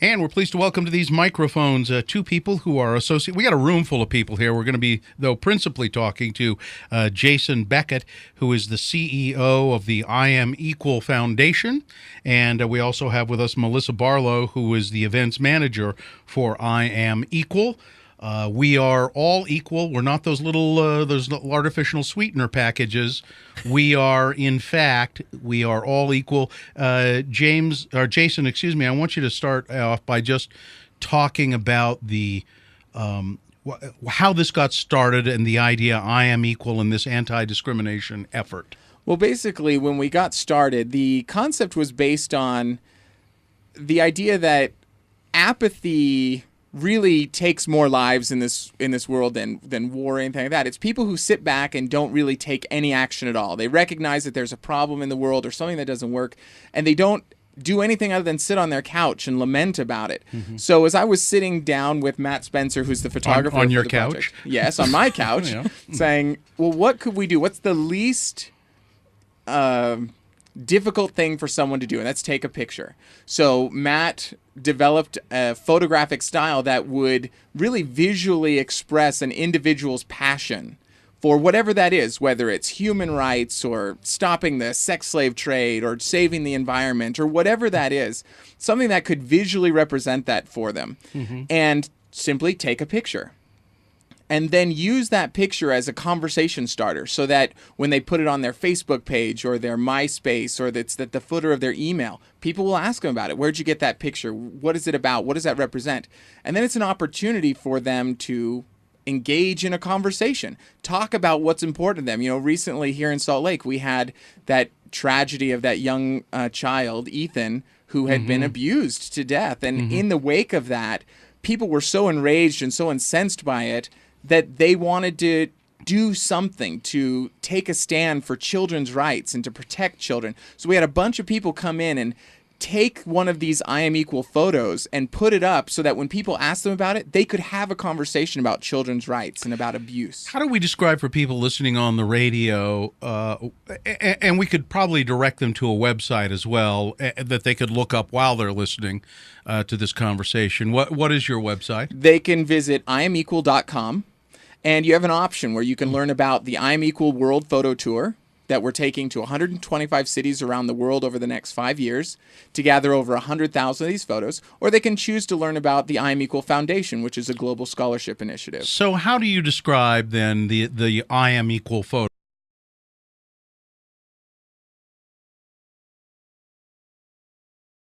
And we're pleased to welcome to these microphones two people who are associated. We got a room full of people here. We're going to be, though, principally talking to Jason Beckett, who is the CEO of the I Am Equal Foundation. And we also have with us Malissa Barlow, who is the events manager for I Am Equal. We are all equal. We're not those little artificial sweetener packages. We are, in fact, we are all equal. Jason, excuse me. I want you to start off by just talking about the how this got started and the idea I am equal in this anti-discrimination effort. Well, basically, when we got started, the concept was based on the idea that apathy really takes more lives in this world than war or anything like that. It's people who sit back and don't really take any action at all. They recognize that there's a problem in the world or something that doesn't work, and they don't do anything other than sit on their couch and lament about it. Mm-hmm. So as I was sitting down with Matt Spencer, who's the photographer on your for the couch, project, yes, on my couch, yeah. Saying, well, what could we do? What's the least difficult thing for someone to do? And that's take a picture. So Matt developed a photographic style that would really visually express an individual's passion for whatever that is, whether it's human rights or stopping the sex slave trade or saving the environment or whatever that is, something that could visually represent that for them. Mm-hmm. And simply take a picture. And then use that picture as a conversation starter so that when they put it on their Facebook page or their MySpace or it's at the footer of their email, people will ask them about it. Where'd you get that picture? What is it about? What does that represent? And then it's an opportunity for them to engage in a conversation, talk about what's important to them. You know, recently here in Salt Lake, we had that tragedy of that young child, Ethan, who had been abused to death. And in the wake of that, people were so enraged and so incensed by it that they wanted to do something to take a stand for children's rights and to protect children. So we had a bunch of people come in and take one of these I Am Equal photos and put it up so that when people asked them about it, they could have a conversation about children's rights and about abuse. How do we describe for people listening on the radio, and we could probably direct them to a website as well that they could look up while they're listening to this conversation. What is your website? They can visit IamEqual.com. And you have an option where you can learn about the I Am Equal World Photo Tour that we're taking to 125 cities around the world over the next 5 years to gather over 100,000 of these photos. Or they can choose to learn about the I Am Equal Foundation, which is a global scholarship initiative. So how do you describe then the I Am Equal photo?